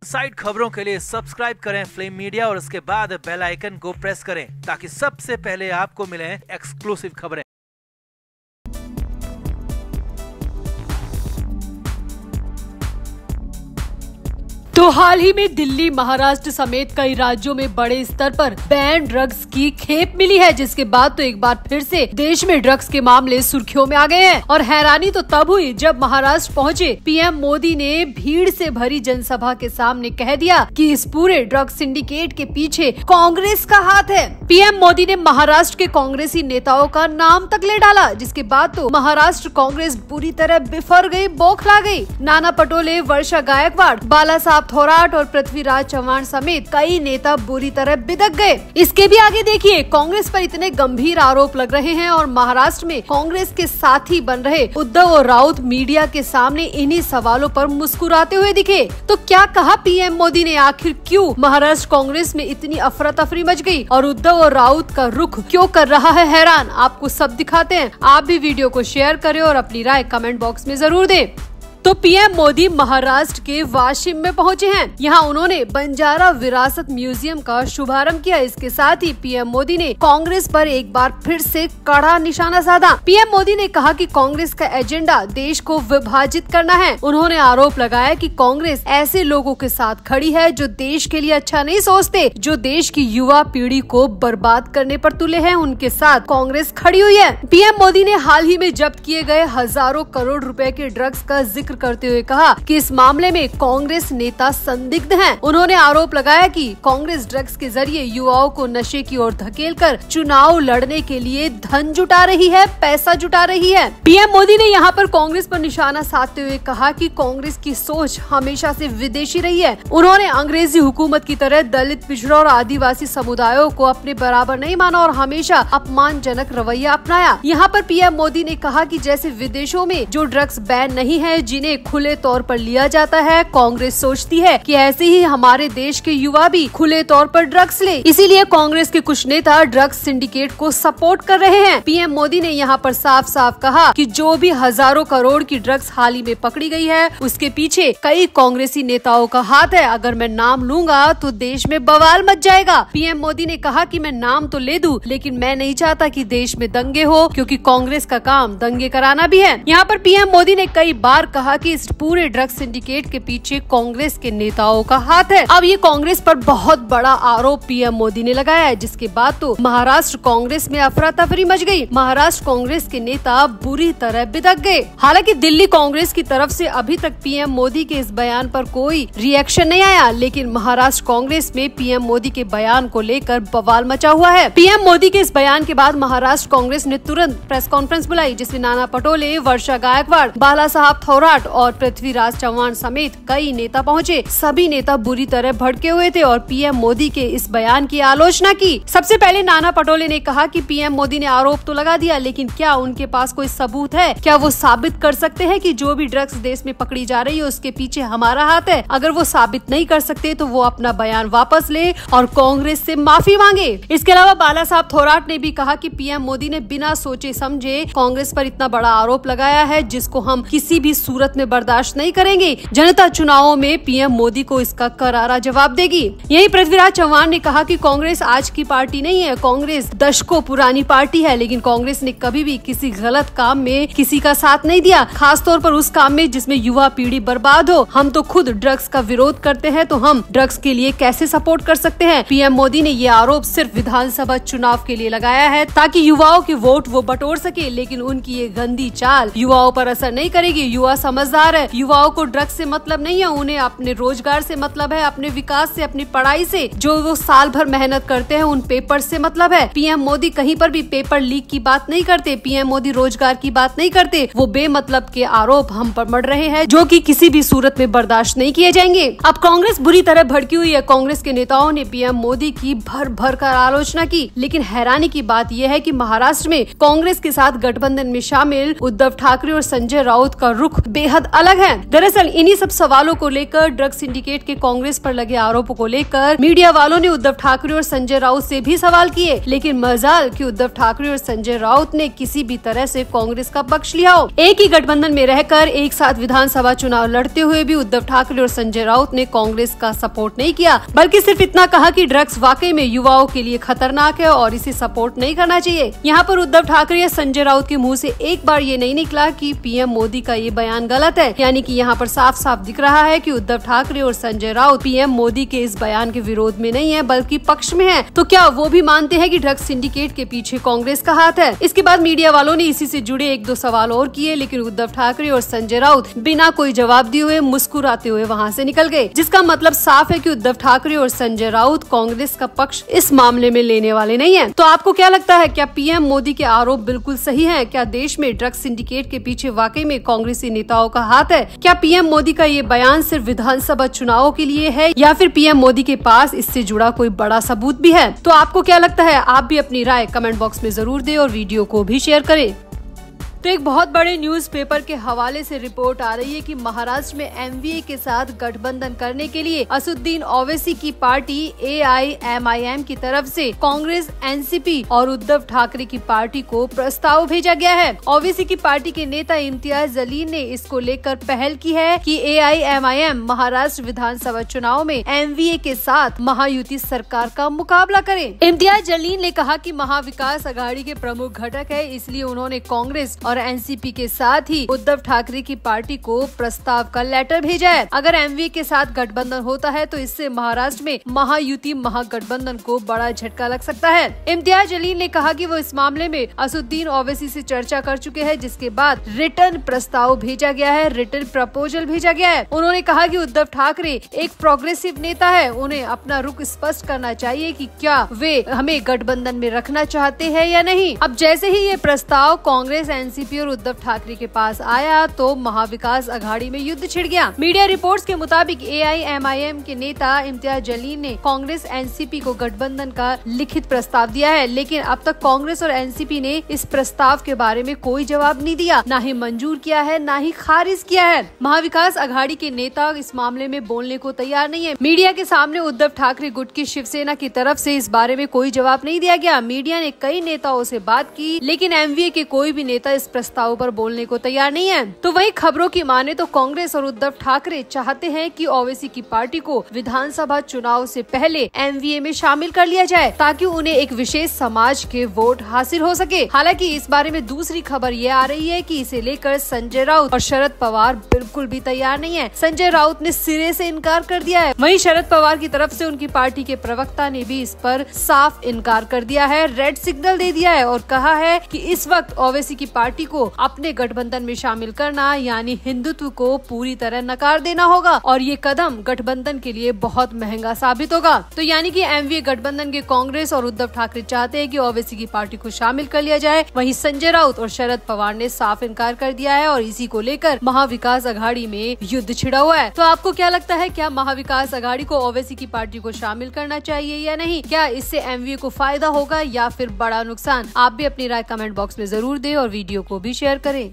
Side खबरों के लिए सब्सक्राइब करें फ्लेम मीडिया और उसके बाद बेल आइकन को प्रेस करें ताकि सबसे पहले आपको मिले एक्सक्लूसिव खबरें। तो हाल ही में दिल्ली, महाराष्ट्र समेत कई राज्यों में बड़े स्तर पर बैन ड्रग्स की खेप मिली है, जिसके बाद तो एक बार फिर से देश में ड्रग्स के मामले सुर्खियों में आ गए हैं। और हैरानी तो तब हुई जब महाराष्ट्र पहुंचे पीएम मोदी ने भीड़ से भरी जनसभा के सामने कह दिया कि इस पूरे ड्रग्स सिंडिकेट के पीछे कांग्रेस का हाथ है। पीएम मोदी ने महाराष्ट्र के कांग्रेसी नेताओं का नाम तक ले डाला, जिसके बाद तो महाराष्ट्र कांग्रेस बुरी तरह बिफर गई, बौखला गई। नाना पटोले, वर्षा गायकवाड़, बाला साहब थोराट और पृथ्वीराज चव्हाण समेत कई नेता बुरी तरह बिदक गए। इसके भी आगे देखिए, कांग्रेस पर इतने गंभीर आरोप लग रहे हैं और महाराष्ट्र में कांग्रेस के साथी बन रहे उद्धव और राउत मीडिया के सामने इन्हीं सवालों पर मुस्कुराते हुए दिखे। तो क्या कहा पीएम मोदी ने? आखिर क्यों महाराष्ट्र कांग्रेस में इतनी अफरा तफरी मच गई और उद्धव और राउत का रुख क्यों कर रहा है हैरान? आपको सब दिखाते हैं। आप भी वीडियो को शेयर करें और अपनी राय कमेंट बॉक्स में जरूर दें। तो पीएम मोदी महाराष्ट्र के वाशिम में पहुंचे हैं। यहाँ उन्होंने बंजारा विरासत म्यूजियम का शुभारंभ किया। इसके साथ ही पीएम मोदी ने कांग्रेस पर एक बार फिर से कड़ा निशाना साधा। पीएम मोदी ने कहा कि कांग्रेस का एजेंडा देश को विभाजित करना है। उन्होंने आरोप लगाया कि कांग्रेस ऐसे लोगों के साथ खड़ी है जो देश के लिए अच्छा नहीं सोचते, जो देश की युवा पीढ़ी को बर्बाद करने पर तुले हैं, उनके साथ कांग्रेस खड़ी हुई है। पीएम मोदी ने हाल ही में जब्त किए गए हजारों करोड़ रुपए के ड्रग्स का जिक्र करते हुए कहा कि इस मामले में कांग्रेस नेता संदिग्ध हैं। उन्होंने आरोप लगाया कि कांग्रेस ड्रग्स के जरिए युवाओं को नशे की ओर धकेलकर चुनाव लड़ने के लिए धन जुटा रही है, पैसा जुटा रही है। पीएम मोदी ने यहाँ पर कांग्रेस पर निशाना साधते हुए कहा कि कांग्रेस की सोच हमेशा से विदेशी रही है। उन्होंने अंग्रेजी हुकूमत की तरह दलित, पिछड़ा और आदिवासी समुदायों को अपने बराबर नहीं माना और हमेशा अपमानजनक रवैया अपनाया। यहाँ पर पीएम मोदी ने कहा कि जैसे विदेशों में जो ड्रग्स बैन नहीं है, जिन्हें खुले तौर पर लिया जाता है, कांग्रेस सोचती है कि ऐसे ही हमारे देश के युवा भी खुले तौर पर ड्रग्स ले। इसीलिए कांग्रेस के कुछ नेता ड्रग्स सिंडिकेट को सपोर्ट कर रहे हैं। पीएम मोदी ने यहाँ पर साफ साफ कहा कि जो भी हजारों करोड़ की ड्रग्स हाल ही में पकड़ी गई है, उसके पीछे कई कांग्रेसी नेताओं का हाथ है। अगर मैं नाम लूंगा तो देश में बवाल मच जाएगा। पीएम मोदी ने कहा कि मैं नाम तो ले दूं, लेकिन मैं नहीं चाहता कि देश में दंगे हो, क्योंकि कांग्रेस का काम दंगे कराना भी है। यहाँ पर पीएम मोदी ने कई बार कहा कि इस पूरे ड्रग्स सिंडिकेट के पीछे कांग्रेस के नेताओं का हाथ है। अब ये कांग्रेस पर बहुत बड़ा आरोप पीएम मोदी ने लगाया है, जिसके बाद तो महाराष्ट्र कांग्रेस में अफरा तफरी मच गई। महाराष्ट्र कांग्रेस के नेता बुरी तरह बिदक गए। हालांकि दिल्ली कांग्रेस की तरफ से अभी तक पीएम मोदी के इस बयान पर कोई रिएक्शन नहीं आया, लेकिन महाराष्ट्र कांग्रेस में पीएम मोदी के बयान को लेकर बवाल मचा हुआ है। पीएम मोदी के इस बयान के बाद महाराष्ट्र कांग्रेस ने तुरंत प्रेस कॉन्फ्रेंस बुलाई, जिसमें नाना पटोले, वर्षा गायकवाड़, बाला साहब थोराट और पृथ्वीराज चव्हाण समेत कई नेता पहुंचे। सभी नेता बुरी तरह भड़के हुए थे और पीएम मोदी के इस बयान की आलोचना की। सबसे पहले नाना पटोले ने कहा कि पीएम मोदी ने आरोप तो लगा दिया, लेकिन क्या उनके पास कोई सबूत है? क्या वो साबित कर सकते हैं कि जो भी ड्रग्स देश में पकड़ी जा रही है उसके पीछे हमारा हाथ है? अगर वो साबित नहीं कर सकते तो वो अपना बयान वापस ले और कांग्रेस से माफी मांगे। इसके अलावा बाला साहब थोराट ने भी कहा कि पीएम मोदी ने बिना सोचे समझे कांग्रेस पर इतना बड़ा आरोप लगाया है, जिसको हम किसी भी सूरत में बर्दाश्त नहीं करेंगे। जनता चुनावों में पीएम मोदी को इसका करारा जवाब देगी। यही पृथ्वीराज चव्हाण ने कहा कि कांग्रेस आज की पार्टी नहीं है, कांग्रेस दशकों पुरानी पार्टी है, लेकिन कांग्रेस ने कभी भी किसी गलत काम में किसी का साथ नहीं दिया, खास तौर पर उस काम में जिसमें युवा पीढ़ी बर्बाद हो। हम तो खुद ड्रग्स का विरोध करते हैं, तो हम ड्रग्स के लिए कैसे सपोर्ट कर सकते हैं? पीएम मोदी ने ये आरोप सिर्फ विधानसभा चुनाव के लिए लगाया है ताकि युवाओं के वोट वो बटोर सके, लेकिन उनकी ये गंदी चाल युवाओं पर असर नहीं करेगी। युवा समझदार है, युवाओं को ड्रग्स से मतलब नहीं है, उन्हें अपने रोजगार से मतलब है, अपने विकास से, अपनी पढ़ाई से, जो वो साल भर मेहनत करते हैं उन पेपर से मतलब है। पीएम मोदी कहीं पर भी पेपर लीक की बात नहीं करते, पीएम मोदी रोजगार की बात नहीं करते। वो बेमतलब के आरोप हम पर मढ़ रहे हैं, जो कि किसी भी सूरत में बर्दाश्त नहीं किए जाएंगे। अब कांग्रेस बुरी तरह भड़की हुई है। कांग्रेस के नेताओं ने पीएम मोदी की भर भर कर आलोचना की, लेकिन हैरानी की बात यह है कि महाराष्ट्र में कांग्रेस के साथ गठबंधन में शामिल उद्धव ठाकरे और संजय राउत का रुख बेहद बेहद अलग है। दरअसल इन्हीं सब सवालों को लेकर, ड्रग सिंडिकेट के कांग्रेस पर लगे आरोपों को लेकर मीडिया वालों ने उद्धव ठाकरे और संजय राउत से भी सवाल किए, लेकिन मजाल कि उद्धव ठाकरे और संजय राउत ने किसी भी तरह से कांग्रेस का पक्ष लिया हो। एक ही गठबंधन में रहकर एक साथ विधानसभा चुनाव लड़ते हुए भी उद्धव ठाकरे और संजय राउत ने कांग्रेस का सपोर्ट नहीं किया, बल्कि सिर्फ इतना कहा कि ड्रग्स वाकई में युवाओं के लिए खतरनाक है और इसे सपोर्ट नहीं करना चाहिए। यहाँ पर उद्धव ठाकरे या संजय राउत के मुंह से एक बार ये नहीं निकला कि पीएम मोदी का ये बयान गलत है, यानी कि यहाँ पर साफ साफ दिख रहा है कि उद्धव ठाकरे और संजय राउत पीएम मोदी के इस बयान के विरोध में नहीं है बल्कि पक्ष में है। तो क्या वो भी मानते हैं कि ड्रग्स सिंडिकेट के पीछे कांग्रेस का हाथ है? इसके बाद मीडिया वालों ने इसी से जुड़े एक दो सवाल और किए, लेकिन उद्धव ठाकरे और संजय राउत बिना कोई जवाब दिए हुए मुस्कुराते हुए वहाँ से निकल गए, जिसका मतलब साफ है कि उद्धव ठाकरे और संजय राउत कांग्रेस का पक्ष इस मामले में लेने वाले नहीं है। तो आपको क्या लगता है, क्या पीएम मोदी के आरोप बिल्कुल सही है? क्या देश में ड्रग्स सिंडिकेट के पीछे वाकई में कांग्रेसी नेताओं का हाथ है? क्या पीएम मोदी का ये बयान सिर्फ विधानसभा चुनावों के लिए है या फिर पीएम मोदी के पास इससे जुड़ा कोई बड़ा सबूत भी है? तो आपको क्या लगता है? आप भी अपनी राय कमेंट बॉक्स में जरूर दें और वीडियो को भी शेयर करें। तो एक बहुत बड़े न्यूज़पेपर के हवाले से रिपोर्ट आ रही है कि महाराष्ट्र में एमवीए के साथ गठबंधन करने के लिए असदुद्दीन ओवैसी की पार्टी AIMIM की तरफ से कांग्रेस, एनसीपी और उद्धव ठाकरे की पार्टी को प्रस्ताव भेजा गया है। ओवैसी की पार्टी के नेता इम्तियाज जलील ने इसको लेकर पहल की है कि AIMIM महाराष्ट्र विधानसभा चुनाव में एमवीए के साथ महायुति सरकार का मुकाबला करे। इम्तियाज जलील ने कहा कि महाविकास अघाड़ी के प्रमुख घटक है, इसलिए उन्होंने कांग्रेस और एनसीपी के साथ ही उद्धव ठाकरे की पार्टी को प्रस्ताव का लेटर भेजा है। अगर एमवीए के साथ गठबंधन होता है तो इससे महाराष्ट्र में महायुति महागठबंधन को बड़ा झटका लग सकता है। इम्तियाज जलील ने कहा कि वो इस मामले में असदुद्दीन ओवैसी से चर्चा कर चुके हैं, जिसके बाद रिटर्न प्रस्ताव भेजा गया है, रिटर्न प्रपोजल भेजा गया है। उन्होंने कहा कि उद्धव ठाकरे एक प्रोग्रेसिव नेता है, उन्हें अपना रुख स्पष्ट करना चाहिए कि क्या वे हमें गठबंधन में रखना चाहते हैं या नहीं। अब जैसे ही ये प्रस्ताव कांग्रेस, एनसीपी और उद्धव ठाकरे के पास आया तो महाविकास अघाड़ी में युद्ध छिड़ गया। मीडिया रिपोर्ट्स के मुताबिक AIMIM के नेता इम्तियाज जलील ने कांग्रेस, एनसीपी को गठबंधन का लिखित प्रस्ताव दिया है, लेकिन अब तक कांग्रेस और एनसीपी ने इस प्रस्ताव के बारे में कोई जवाब नहीं दिया, न ही मंजूर किया है, न ही खारिज किया है। महाविकास अघाड़ी के नेता इस मामले में बोलने को तैयार नहीं है। मीडिया के सामने उद्धव ठाकरे गुट की शिवसेना की तरफ से इस बारे में कोई जवाब नहीं दिया गया। मीडिया ने कई नेताओं से बात की, लेकिन एमवीए के कोई भी नेता इस प्रस्ताव पर बोलने को तैयार नहीं है। तो वही खबरों की माने तो कांग्रेस और उद्धव ठाकरे चाहते हैं कि ओवैसी की पार्टी को विधानसभा चुनाव से पहले एमवीए में शामिल कर लिया जाए, ताकि उन्हें एक विशेष समाज के वोट हासिल हो सके। हालांकि इस बारे में दूसरी खबर ये आ रही है कि इसे लेकर संजय राउत और शरद पवार बिल्कुल भी तैयार नहीं है। संजय राउत ने सिरे से इनकार कर दिया है। वहीं शरद पवार की तरफ से उनकी पार्टी के प्रवक्ता ने भी इस पर साफ इनकार कर दिया है, रेड सिग्नल दे दिया है और कहा है कि इस वक्त ओवैसी की पार्टी को अपने गठबंधन में शामिल करना यानी हिंदुत्व को पूरी तरह नकार देना होगा और ये कदम गठबंधन के लिए बहुत महंगा साबित होगा। तो यानी कि एमवीए गठबंधन के कांग्रेस और उद्धव ठाकरे चाहते हैं कि ओवैसी की पार्टी को शामिल कर लिया जाए। वहीं संजय राउत और शरद पवार ने साफ इनकार कर दिया है और इसी को लेकर महाविकास अघाड़ी में युद्ध छिड़ा हुआ है। तो आपको क्या लगता है, क्या महाविकास अघाड़ी को ओवैसी की पार्टी को शामिल करना चाहिए या नहीं? क्या इससे एमवीए को फायदा होगा या फिर बड़ा नुकसान? आप भी अपनी राय कमेंट बॉक्स में जरूर दें और वीडियो को भी शेयर करें।